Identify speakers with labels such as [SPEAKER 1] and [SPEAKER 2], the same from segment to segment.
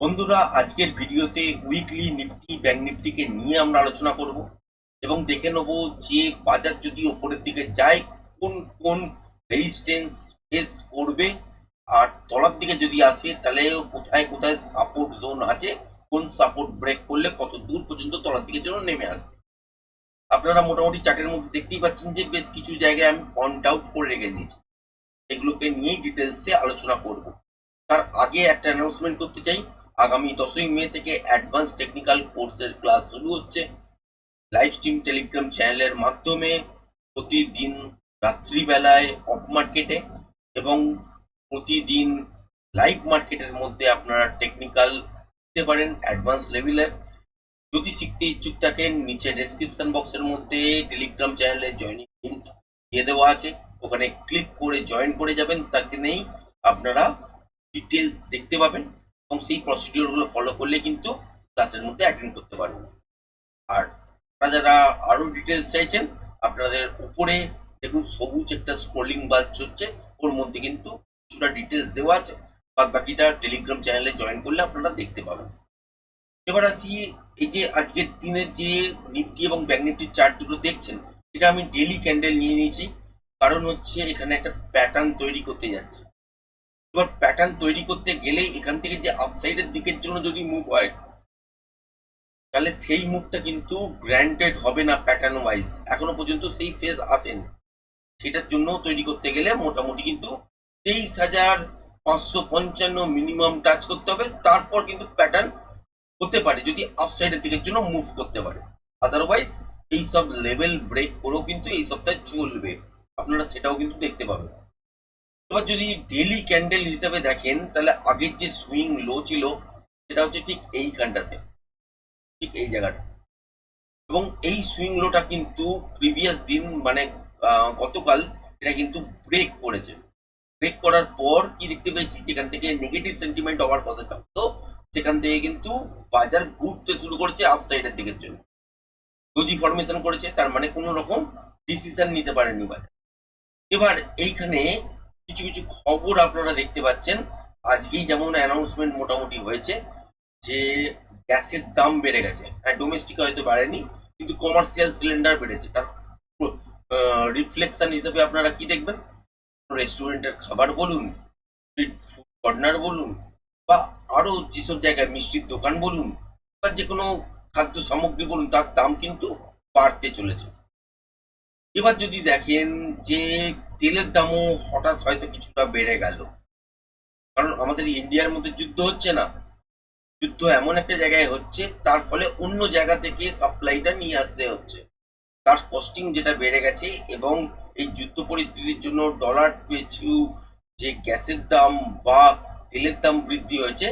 [SPEAKER 1] বন্ধুরা, আজকের ভিডিওতে উইকলি নিফটি ব্যাংক নিফটিকে নিয়ে আমরা আলোচনা করব এবং দেখে নেব যে বাজার যদি ওপরের দিকে যায় কোন কোন রেজিস্ট্যান্স ফেস করবে, আর তলার দিকে যদি আসে তাহলে কোথায় কোথায় সাপোর্ট জোন আছে, কোন সাপোর্ট ব্রেক করলে কত দূর পর্যন্ত তলার দিকে জন্য নেমে আসবে। আপনারা মোটামুটি চার্টের মধ্যে দেখতেই পাচ্ছেন যে বেশ কিছু জায়গায় আমি পয়েন্ট আউট করে রেখে দিয়েছি, এগুলোকে নিয়েই ডিটেলসে আলোচনা করব। তার আগে একটা অ্যানাউন্সমেন্ট করতে চাই, আগামী 10ই মে থেকে অ্যাডভান্স টেকনিক্যাল কোর্সের ক্লাস শুরু হচ্ছে লাইভ স্ট্রিম টেলিগ্রাম চ্যানেলের মাধ্যমে প্রতিদিন রাত্রিবেলায় অফ মার্কেটে এবং প্রতিদিন লাইভ মার্কেটের মধ্যে আপনারা টেকনিক্যাল শিখতে পারেন অ্যাডভান্স লেভেলের। যদি শিখতে ইচ্ছুক থাকেন, নিচে ডেসক্রিপশন বক্সের মধ্যে টেলিগ্রাম চ্যানেলে জয়েনিং লিঙ্ক দিয়ে দেওয়া আছে, ওখানে ক্লিক করে জয়েন করে যাবেন, তাকে নেই আপনারা ডিটেলস দেখতে পাবেন এবং সেই প্রসিডিওর গুলো ফলো করলে কিন্তু ক্লাসের মধ্যে অ্যাটেন্ড করতে পারবেন। আর আপনারা যারা আরো ডিটেলস চাইছেন, আপনাদের উপরে দেখুন সবুজ একটা স্ক্রলিং বার হচ্ছে, ওর মধ্যে কিন্তু কিছুটা ডিটেলস দেওয়া আছে, বাদ বাকিটা টেলিগ্রাম চ্যানেলে জয়েন করলে আপনারা দেখতে পাবেন। এবার আছি, এই যে আজকের দিনে যে নিফটি এবং ব্যাংক নিফটির চার্ট দুটো দেখছেন, এটা আমি ডেলি ক্যান্ডেল নিয়ে নিয়েছি, কারণ হচ্ছে এখানে একটা প্যাটার্ন তৈরি করতে যাচ্ছে। এবার প্যাটার্ন তৈরি করতে গেলে এখান থেকে যে আপসাইডের দিকের জন্য যদি মুভ হয়, তাহলে সেই মুভটা কিন্তু গ্র্যান্টেড হবে না প্যাটার্ন ওয়াইজ, এখনো পর্যন্ত সেই ফেজ আসেনি। সেটার জন্য তৈরি করতে গেলে মোটামুটি কিন্তু 23,555 মিনিমাম টাচ করতে হবে, তারপর কিন্তু প্যাটার্ন হতে পারে যদি আপসাইডের দিকের জন্য মুভ করতে পারে। আদারওয়াইজ এই সব লেভেল ব্রেক করেও কিন্তু এই সপ্তাহে চলবে, আপনারা সেটাও কিন্তু দেখতে পাবেন। এবার যদি ডেলি ক্যান্ডেল হিসাবে দেখেন, তাহলে আগের যে সুইং লো ছিল সেটা হচ্ছে ঠিক এইখানটাতে, ঠিক এই জায়গাটা, এবং এই সুইং লোটা কিন্তু প্রিভিয়াস দিন মানে গতকাল এটা কিন্তু ব্রেক করেছে। ব্রেক করার পর কি দেখতে পেয়েছি, যেখান থেকে নেগেটিভ সেন্টিমেন্ট হওয়ার কথা থাকতো সেখান থেকে কিন্তু বাজার ঘুরতে শুরু করেছে আপসাইডের দিকের জন্য। ডোজি ফরমেশন করেছে, তার মানে কোনো রকম ডিসিশন নিতে পারেনি বাজার। এবার এইখানে কিছু কিছু খবর আপনারা দেখতে পাচ্ছেন, আজকেই যেমন অ্যানাউন্সমেন্ট মোটামুটি হয়েছে যে গ্যাসের দাম বেড়ে গেছে। হ্যাঁ, ডোমেস্টিক হয়তো বাড়েনি, কিন্তু কমার্শিয়াল সিলিন্ডার বেড়েছে। তার রিফ্লেকশন হিসেবে আপনারা কি দেখবেন, রেস্টুরেন্টের খাবার বলুন, স্ট্রিট ফুড কর্নার বলুন, বা আরো যেসব জায়গায় মিষ্টির দোকান বলুন, বা যে কোনো খাদ্য সামগ্রী বলুন, তার দাম কিন্তু বাড়তে চলেছে। এবার যদি দেখেন যে তেলের দামও হঠাৎ হয়তো কিছুটা বেড়ে গেল, কারণ আমাদের ইন্ডিয়ার মধ্যে যুদ্ধ হচ্ছে না, যুদ্ধ এমন একটা জায়গায় হচ্ছে তার ফলে অন্য জায়গা থেকে সাপ্লাইটা নিয়ে আসতে হচ্ছে, তার কস্টিং যেটা বেড়ে গেছে, এবং এই যুদ্ধ পরিস্থিতির জন্য ডলার পিছু যে গ্যাসের দাম বা তেলের দাম বৃদ্ধি হয়েছে,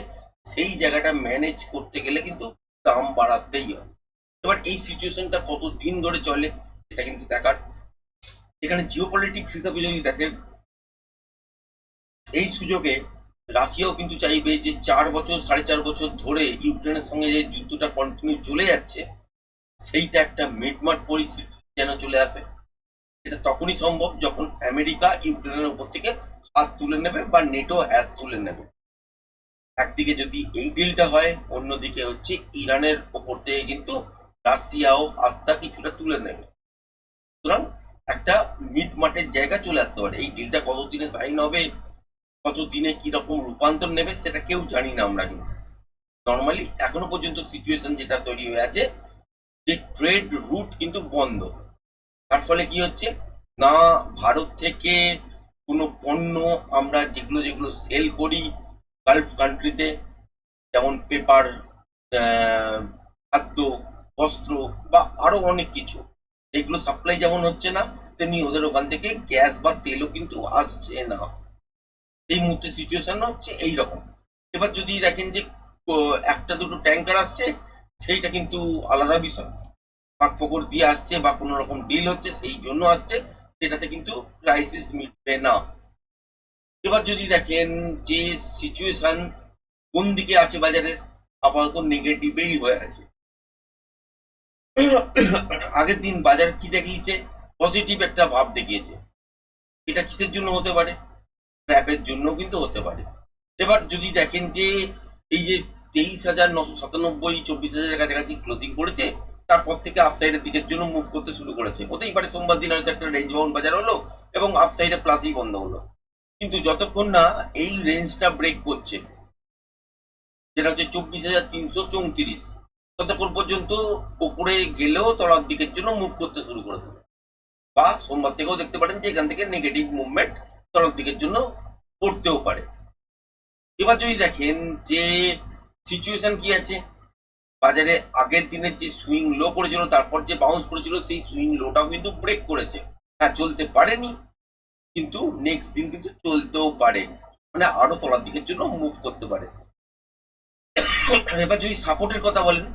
[SPEAKER 1] সেই জায়গাটা ম্যানেজ করতে গেলে কিন্তু দাম বাড়াতেই হয়। এবার এই সিচুয়েশনটা কতদিন ধরে চলে সেটা কিন্তু দেখার। এখানে জিওপলিটিক্স হিসাবে যদি দেখেন, এই সুযোগে রাশিয়াও কিন্তু চাইবে যে 4 বছর 4.5 বছর ধরে ইউক্রেনের সঙ্গে যে যুদ্ধটা কন্টিনিউ চলে যাচ্ছে, সেইটা একটা মিটমাট পরিস্থিতি যেন চলে আসে। এটা তখনই সম্ভব যখন আমেরিকা ইউক্রেনের উপর থেকে হাত তুলে নেবে বা নেটো হাত তুলে নেবে। একদিকে যদি এই ডিলটা হয়, অন্যদিকে হচ্ছে ইরানের ওপর থেকে কিন্তু রাশিয়াও হাতটা কিছুটা তুলে নেবে। সুতরাং একটা মিটমাটের জায়গা চলে আসতে পারে। এই ডিলটা কতদিনে সাইন হবে, কতদিনে কি রকম রূপান্তর নেবে সেটা কেউ জানি না আমরা, কিন্তু নর্মালি এখনো পর্যন্ত সিচুয়েশন যেটা তৈরি হয়ে আছে, যে ট্রেড রুট কিন্তু বন্ধ। তার ফলে কি হচ্ছে না, ভারত থেকে কোনো পণ্য আমরা যেগুলো যেগুলো সেল করি গালফ কান্ট্রিতে, যেমন পেপার, খাদ্য, বস্ত্র বা আরো অনেক কিছু, এগুলো সাপ্লাই যেমন হচ্ছে না, তেমনি ওদের ওখান থেকে গ্যাস বা তেলও কিন্তু আসছে না। এই মুহূর্তে সিচুয়েশন হচ্ছে এইরকম। এবার যদি দেখেন যে একটা দুটো ট্যাঙ্কার আসছে, সেইটা কিন্তু আলাদা বিষয়, ফাঁক ফোকর দিয়ে আসছে বা কোনো রকম ডিল হচ্ছে সেই জন্য আসছে, সেটাতে কিন্তু ক্রাইসিস মিটবে না। এবার যদি দেখেন যে সিচুয়েশন কোন দিকে আছে বাজারের, আপাতত নেগেটিভেই হয়ে আছে। আগের দিন বাজার কি দেখিয়েছে, পজিটিভ একটা ভাব দেখিয়েছে। এটা কিসের জন্য হতে পারে, ট্র্যাপের জন্য কিন্তু হতে পারে। এবার যদি দেখেন যে এই যে 23,997 24,000 কাছাকাছি ক্লোজিং করেছে, তারপর থেকে আপসাইডের দিকের জন্য মুভ করতে শুরু করেছে। হতেই পারে সোমবার দিন হয়তো একটা রেঞ্জ বাউন্ড বাজার হলো এবং আপসাইডে প্লাসই বন্ধ হলো, কিন্তু যতক্ষণ না এই রেঞ্জটা ব্রেক করছে, যেটা হচ্ছে 24,334, ততক্ষণ পর্যন্ত উপরে গেলেও তলার দিকের জন্য মুভ করতে শুরু করে দেবে। বা সোমবার থেকেও দেখতে পারেন যে এখান থেকে নেগেটিভ মুভমেন্ট তলার দিকের জন্য পড়তেও পারে। এবার যদি দেখেন যে সিচুয়েশন কি আছে, বাজারে আগের দিনের যে সুইং লো করেছিল তারপর যে বাউন্স করেছিল, সেই সুইং লোটাও কিন্তু ব্রেক করেছে। হ্যাঁ, চলতে পারেনি, কিন্তু নেক্সট দিন কিন্তু চলতেও পারে, মানে আরো তলার দিকের জন্য মুভ করতে পারে। এবার যদি সাপোর্টের কথা বলেন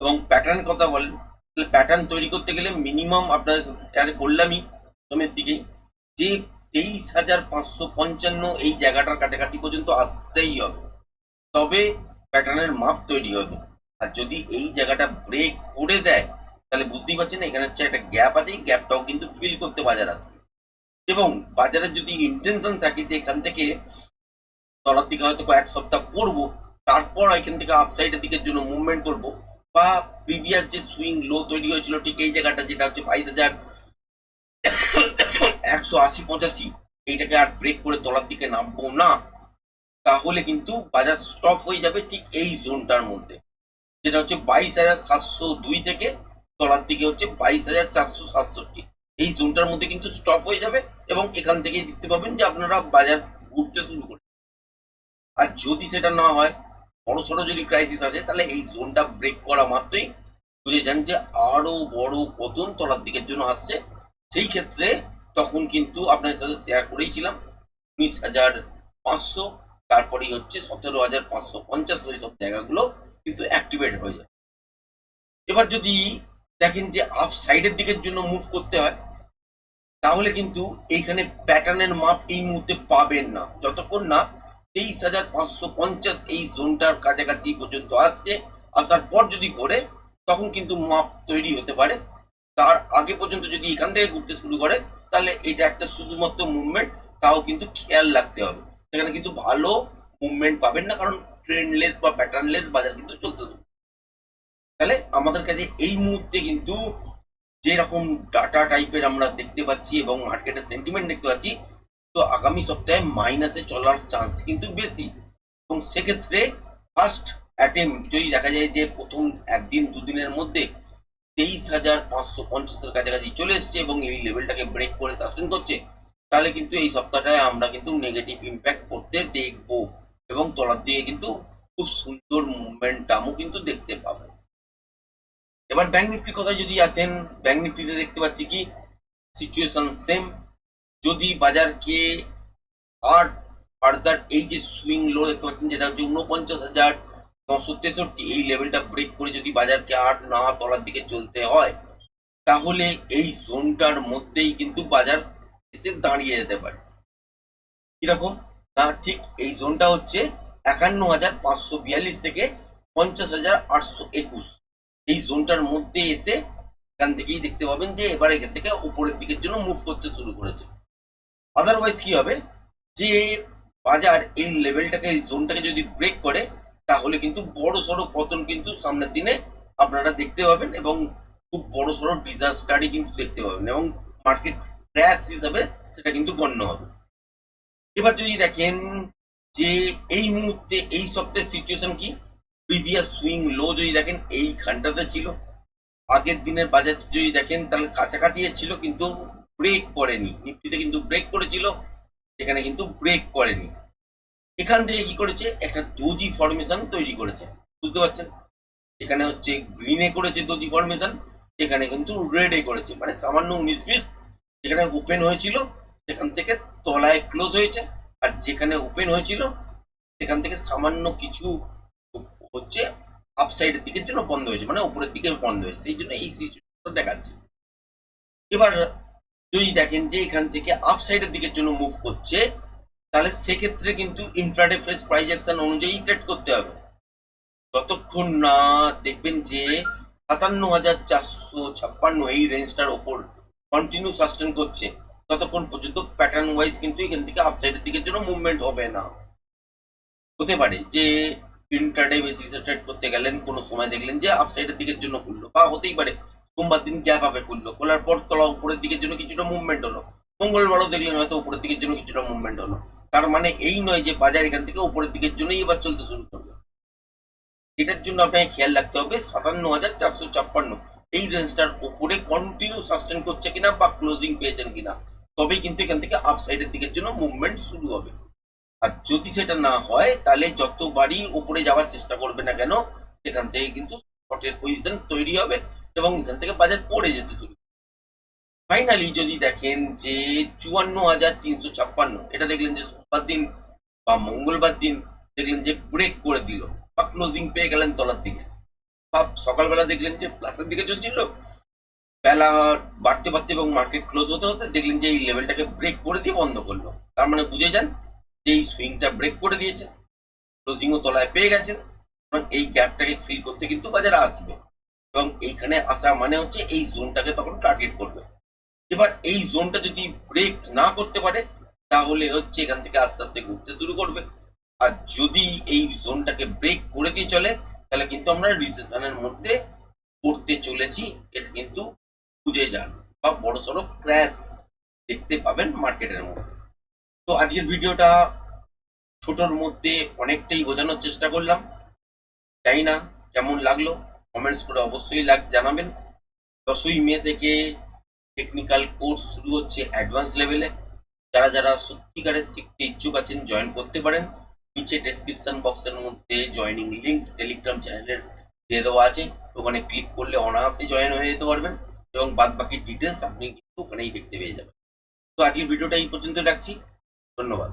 [SPEAKER 1] এবং প্যাটার্নের কথা বলেন, তাহলে প্যাটার্ন তৈরি করতে গেলে মিনিমাম আপনাদের সাথে শেয়ার করলামই প্রথমের দিকেই যে 23,555 এই জায়গাটার কাছাকাছি পর্যন্ত আসতেই হবে, তবে প্যাটার্নের মাপ তৈরি হবে। আর যদি এই জায়গাটা ব্রেক করে দেয়, তাহলে বুঝতেই পারছেন এখানে হচ্ছে একটা গ্যাপ আছে, এই গ্যাপটাও কিন্তু ফিল করতে বাজার আসবে। এবং বাজারের যদি ইন্টেনশন থাকে যে এখান থেকে তলার দিকে হয়তো কয়েক সপ্তাহ পড়বো, তারপর এখান থেকে আপসাইডের দিকের জন্য মুভমেন্ট করব, বা প্রিভিয়াস যে সুইং লো তৈরি হয়েছিল ঠিক এই জায়গাটা যেটা হচ্ছে 22,180-85, এইটাকে আর ব্রেক করে তলার দিকে নামবো না, তাহলে কিন্তু বাজার স্টপ হয়ে যাবে ঠিক এই জোনটার মধ্যে, যেটা হচ্ছে 22,702 থেকে তলার দিকে হচ্ছে 22,467, এই জোনটার মধ্যে কিন্তু স্টপ হয়ে যাবে এবং এখান থেকেই দেখতে পাবেন যে আপনারা বাজার ঘুরতে শুরু করবে। আর যদি সেটা না হয়, বড়সড় যদি ক্রাইসিস আছে, তাহলে এই জোনটা ব্রেক করা মাত্রই বুঝে যান যে আরো বড় পতন তলার দিকের জন্য আসছে। সেই ক্ষেত্রে তখন কিন্তু আপনার সাথে শেয়ার করেইছিলাম 19,500, তারপরেই হচ্ছে 17,550, ওই সব জায়গাগুলো কিন্তু অ্যাক্টিভেট হয়ে যায়। এবার যদি দেখেন যে আপ সাইডের দিকের জন্য মুভ করতে হয়, তাহলে কিন্তু এইখানে প্যাটার্নের মাপ এই মুহূর্তে পাবেন না, যতক্ষণ না 23,550 এই জোনটার কাছাকাছি পর্যন্ত আসছে। আসার পর যদি ঘোরে, তখন কিন্তু মাপ তৈরি হতে পারে। তার আগে পর্যন্ত যদি এখান থেকে ঘুরতে শুরু করে, তাহলে এটা একটা শুধুমাত্র মুভমেন্ট, তাও কিন্তু খেয়াল রাখতে হবে। সেখানে কিন্তু ভালো মুভমেন্ট পাবেন না, কারণ ট্রেন্ডলেস বা প্যাটার্নলেস বাজার কিন্তু চলতে থাকে। তাহলে আমাদের কাছে এই মুহূর্তে কিন্তু যেরকম ডাটা টাইপের আমরা দেখতে পাচ্ছি এবং মার্কেটের সেন্টিমেন্ট দেখতে পাচ্ছি, তো আগামী সপ্তাহে মাইনাসে চলার চান্স কিন্তু বেশি। এবং সেক্ষেত্রে ফার্স্ট অ্যাটেম্প যদি দেখা যায় যে প্রথম একদিন দুদিনের মধ্যে 23,550-এর কাছাকাছি চলে এসছে এবং এই লেভেলটাকে ব্রেক করে সাস্টেন করছে, তাহলে কিন্তু এই সপ্তাহটায় আমরা কিন্তু নেগেটিভ ইম্প্যাক্ট করতে দেখব এবং তলার দিকে কিন্তু খুব সুন্দর মুভমেন্টামও কিন্তু দেখতে পাবো। এবার ব্যাংক নিফটির কথায় যদি আসেন, ব্যাংক নিফটিতে দেখতে পাচ্ছি কি সিচুয়েশন সেম। যদি বাজারকে আর ফার্দার এই যে সুইং লো দেখতে পাচ্ছেন, যেটা হচ্ছে 49,963, এই লেভেলটা ব্রেক করে যদি বাজারকে আর না তলার দিকে চলতে হয়, তাহলে এই জোনটার মধ্যেই কিন্তু বাজার এসে দাঁড়িয়ে যেতে পারে। কিরকম না, ঠিক এই জোনটা হচ্ছে 51,542 থেকে 50,821, এই জোনটার মধ্যে এসে এখান থেকেই দেখতে পাবেন যে এবার এখান থেকে উপরের দিকের জন্য মুভ করতে শুরু করেছে। আদারওয়াইজ কি হবে, যে বাজার এই লেভেলটাকে এই জোনটাকে যদি ব্রেক করে, তাহলে কিন্তু বড় সড়ো পতন কিন্তু সামনের দিনে আপনারা দেখতে পাবেন এবং খুব বড় সড়ো ডিজাস্টারই কিন্তু দেখতে পাবেন এবং মার্কেট ক্র্যাশ হিসাবে সেটা কিন্তু গণ্য হবে। এবার যদি দেখেন যে এই মুহূর্তে এই সপ্তাহের সিচুয়েশন কি, প্রিভিয়াস সুইং লো যদি দেখেন এইখানটাতে ছিল, আগের দিনের বাজার যদি দেখেন তাহলে কাছাকাছি এসেছিল কিন্তু ব্রেক করেনি, নিফটিতে কিন্তু ব্রেক করেছিল, এখানে কিন্তু ব্রেক করেনি। এখান থেকে কি করেছে, একটা দোজি ফরমেশন তৈরি করেছে, বুঝতে পারছেন, এখানে হচ্ছে গ্রিনে করেছে দোজি ফরমেশন, এখানে কিন্তু রেডে করেছে, মানে সামান্য 19-20 যেখানে ওপেন হয়েছিল সেখান থেকে তলায় ক্লোজ হয়েছে, আর যেখানে ওপেন হয়েছিল সেখান থেকে সামান্য কিছু হচ্ছে আপসাইডের দিকের জন্য বন্ধ হয়েছে, মানে উপরের দিকে বন্ধ হয়েছে, সেই জন্য এই সিচুয়েশনটা দেখাচ্ছে। এবার যদি দেখেন যে এখান থেকে আপসাইডের দিকের জন্য মুভ করছে, তাহলে সেক্ষেত্রে কিন্তু ইন্ট্রাডে ফেস প্রাইস অ্যাকশন অনুযায়ী ট্রেড করতে হবে। ততক্ষণ না দেখবেন যে 57,456 এই রেঞ্জটার ওপর কন্টিনিউ সাস্টেন করছে, ততক্ষণ পর্যন্ত প্যাটার্ন ওয়াইজ কিন্তু এখান থেকে আপসাইডের দিকের জন্য মুভমেন্ট হবে না। হতে পারে যে ইন্ট্রাডে বেসিসে ট্রেড করতে গেলেন, কোনো সময় দেখলেন যে আপসাইডের দিকের জন্য খুললো, বা হতেই পারে সোমবার দিন গ্যাপ আপে খুললো, খোলার পর তলা উপরের দিকের জন্য কিছুটা মুভমেন্ট হলো, মঙ্গলবারও দেখলেন হয়তো উপরের দিকের জন্য কিছুটা মুভমেন্ট হলো। তার মানে এই নয় যে বাজার এখান থেকে উপরের দিকের জন্যই এবার চলতে শুরু করবে। এটার জন্য আপনাকে খেয়াল রাখতে হবে ৫৭,৪৫৬ এই রেঞ্জটার উপরে কন্টিনিউ সাস্টেন করছে কিনা বা ক্লোজিং পেয়েছেন কিনা, তবেই কিন্তু এখান থেকে আপসাইডের দিকের জন্য মুভমেন্ট শুরু হবে। আর যদি সেটা না হয় তাহলে যতবারই উপরে যাওয়ার চেষ্টা করবে না কেন, সেখান থেকে কিন্তু শর্টের পজিশন তৈরি হবে এবং এখান থেকে বাজার পড়ে যেতে শুরু। ফাইনালি যদি দেখেন যে ৫৪,৩৫৬ এটা দেখলেন যে সোমবার দিন বা মঙ্গলবার দিন দেখলেন যে ব্রেক করে দিল বা ক্লোজিং পেয়ে গেলেন তলার দিকে, বা সকালবেলা দেখলেন যে প্লাসের দিকে চলছিল, বেলা বাড়তে বাড়তে এবং মার্কেট ক্লোজ হতে হতে দেখলেন যে এই লেভেলটাকে ব্রেক করে দিয়ে বন্ধ করলো। তার মানে বুঝে যান যে এই সুইংটা ব্রেক করে দিয়েছে, ক্লোজিংও তলায় পেয়ে গেছেন এবং এই গ্যাপটাকে ফিল করতে কিন্তু বাজারে আসবে এবং এইখানে আসা মানে হচ্ছে এই জোনটাকে তখন টার্গেট করবে। এবার এই জোনটা যদি ব্রেক না করতে পারে তাহলে হচ্ছে এখান থেকে আস্তে আস্তে ঘুরতে শুরু করবে। আর যদি এই জোনটাকে ব্রেক করে দিয়ে চলে তাহলে কিন্তু আমরা রিসেশনের মধ্যে পড়তে চলেছি, এটা কিন্তু বুঝে যান, বা বড়সড় ক্র্যাশ দেখতে পাবেন মার্কেটের মধ্যে। তো আজকের ভিডিওটা ছোটর মধ্যে অনেকটাই বোঝানোর চেষ্টা করলাম, জানি না কেমন লাগলো, কমেন্টস করে অবশ্যই জানাবেন। 10ই মে থেকে টেকনিক্যাল কোর্স শুরু হচ্ছে অ্যাডভান্স লেভেলে, যারা যারা সত্যিকারের শিখতে ইচ্ছুক আছেন জয়েন করতে পারেন। নিচে ডেসক্রিপশন বক্সের মধ্যে জয়েনিং লিঙ্ক টেলিগ্রাম চ্যানেলের দিয়ে দেওয়া আছে, ওখানে ক্লিক করলে অনায়াসে জয়েন হয়ে যেতে পারবেন এবং বাদ বাকি ডিটেলস আপনি কিন্তু ওখানেই দেখতে পেয়ে যাবেন। তো আজকের ভিডিওটা এই পর্যন্ত রাখছি, ধন্যবাদ।